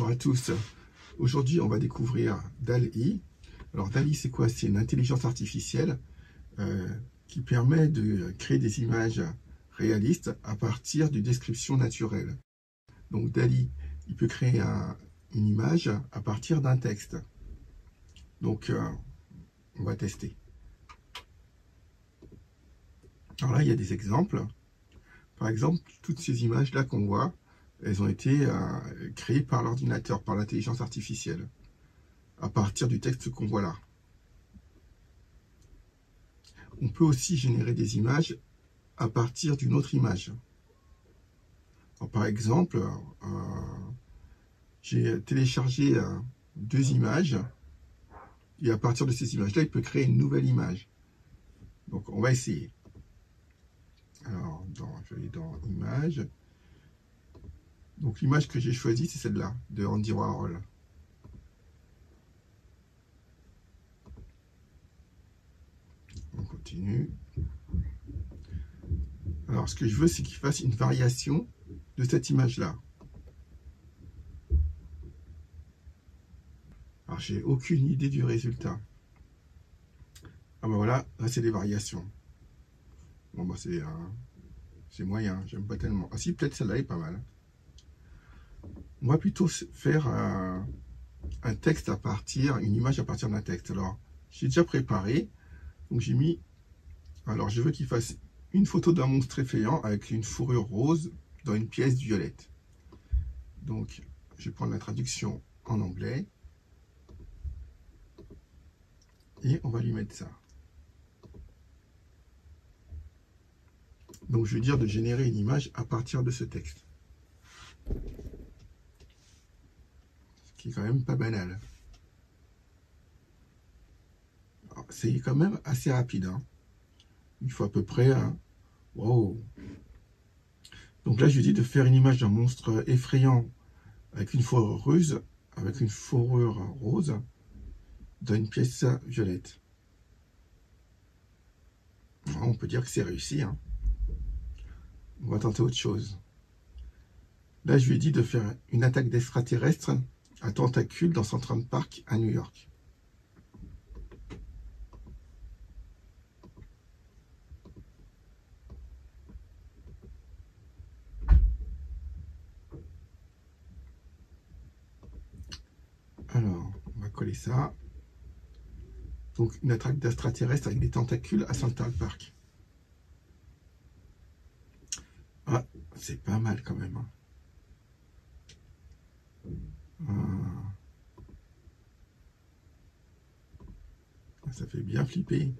Bonjour à tous. Aujourd'hui, on va découvrir DALL-E. Alors, DALL-E, c'est quoi? C'est une intelligence artificielle qui permet de créer des images réalistes à partir de descriptions naturelles. Donc, DALL-E, il peut créer une image à partir d'un texte. Donc, on va tester. Alors là, il y a des exemples. Par exemple, toutes ces images-là qu'on voit, elles ont été créées par l'ordinateur, par l'intelligence artificielle, à partir du texte qu'on voit là. On peut aussi générer des images à partir d'une autre image. Alors, par exemple, j'ai téléchargé deux images, et à partir de ces images-là, il peut créer une nouvelle image. Donc, on va essayer. Alors, je vais aller dans Images. Donc, l'image que j'ai choisie, c'est celle-là, de Andy Warhol. On continue. Alors, ce que je veux, c'est qu'il fasse une variation de cette image-là. Alors, j'ai aucune idée du résultat. Ah ben voilà, là, c'est des variations. Bon, bah, c'est moyen, j'aime pas tellement. Ah si, peut-être celle-là est pas mal. On va plutôt faire un texte à partir, une image à partir d'un texte. Alors, j'ai déjà préparé. Donc, j'ai mis... Alors, je veux qu'il fasse une photo d'un monstre effrayant avec une fourrure rose dans une pièce violette. Donc, je vais prendre la traduction en anglais. Et on va lui mettre ça. Donc, je vais dire de générer une image à partir de ce texte. Ce qui est quand même pas banal. C'est quand même assez rapide. Hein. Il faut à peu près... Wow. Donc là, je lui dis de faire une image d'un monstre effrayant avec une fourrure rose dans une pièce violette. On peut dire que c'est réussi. Hein. On va tenter autre chose. Là, je lui ai dit de faire une attaque d'extraterrestres à tentacules dans Central Park à New York. Alors, on va coller ça. Donc, une attaque d'extraterrestres avec des tentacules à Central Park. Ah, c'est pas mal quand même. Hein. Ah, ça fait bien flipper.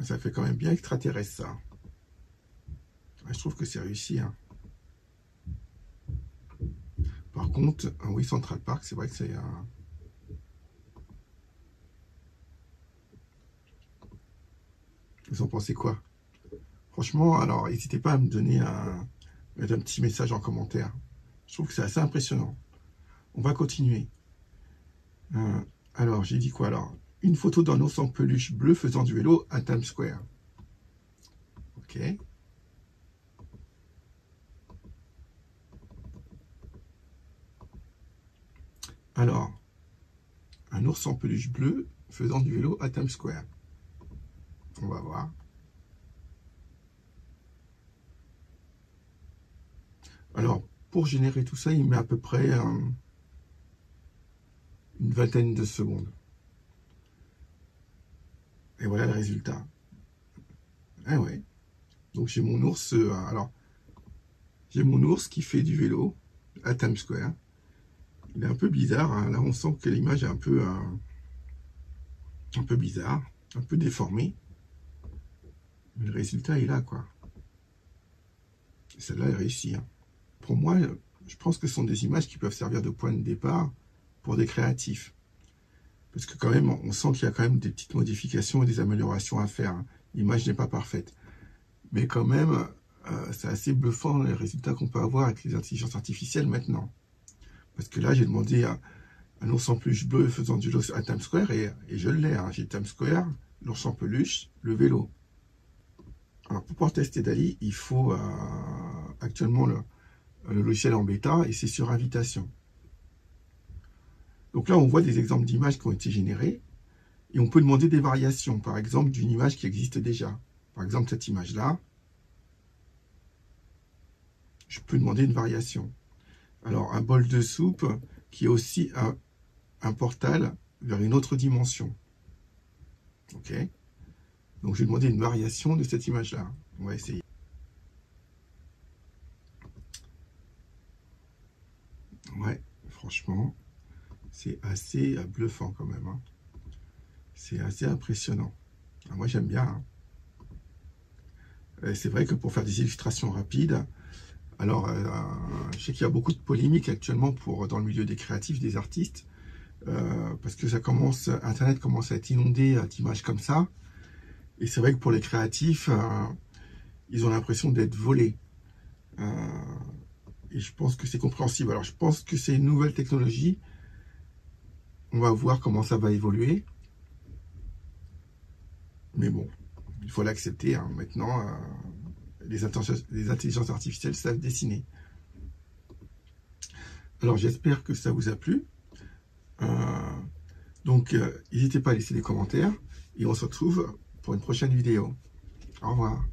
Ça fait quand même bien extraterrestre, ça. Ah, je trouve que c'est réussi. Hein. Par contre, oui, Central Park, c'est vrai que c'est... Vous en pensez quoi? Franchement, alors, n'hésitez pas à me donner mettre un petit message en commentaire. Je trouve que c'est assez impressionnant. On va continuer. Alors, j'ai dit quoi alors? Une photo d'un ours en peluche bleu faisant du vélo à Times Square. Ok. Alors, un ours en peluche bleu faisant du vélo à Times Square. On va voir. Alors, pour générer tout ça, il met à peu près une vingtaine de secondes. Et voilà le résultat. Ah ouais. Donc j'ai mon ours. Alors, j'ai mon ours qui fait du vélo à Times Square. Il est un peu bizarre. Hein. Là, on sent que l'image est un peu bizarre, un peu déformée. Mais le résultat est là, quoi. Celle-là est réussie. Hein. Pour moi, je pense que ce sont des images qui peuvent servir de point de départ pour des créatifs. Parce que quand même, on sent qu'il y a quand même des petites modifications et des améliorations à faire. Hein. L'image n'est pas parfaite. Mais quand même, c'est assez bluffant les résultats qu'on peut avoir avec les intelligences artificielles maintenant. Parce que là, j'ai demandé à un ours en peluche bleu faisant du vélo à Times Square et je l'ai. Hein. J'ai Times Square, l'ours en peluche, le vélo. Alors, pour pouvoir tester DALL-E, il faut actuellement le logiciel en bêta et c'est sur invitation. Donc là, on voit des exemples d'images qui ont été générées et on peut demander des variations, par exemple, d'une image qui existe déjà. Par exemple, cette image-là, je peux demander une variation. Alors, un bol de soupe qui est aussi un portal vers une autre dimension. Ok. Donc, je vais demander une variation de cette image-là. On va essayer. Ouais, franchement, c'est assez bluffant quand même. Hein. C'est assez impressionnant. Alors, moi, j'aime bien. Hein. C'est vrai que pour faire des illustrations rapides, alors, je sais qu'il y a beaucoup de polémiques actuellement dans le milieu des créatifs, des artistes, parce que Internet commence à être inondé d'images comme ça. Et c'est vrai que pour les créatifs, ils ont l'impression d'être volés. Et je pense que c'est compréhensible. Alors, je pense que c'est une nouvelle technologie. On va voir comment ça va évoluer. Mais bon, il faut l'accepter. Hein. Maintenant, les intelligences artificielles savent dessiner. Alors, j'espère que ça vous a plu. Donc, n'hésitez pas à laisser des commentaires. Et on se retrouve pour une prochaine vidéo. Au revoir.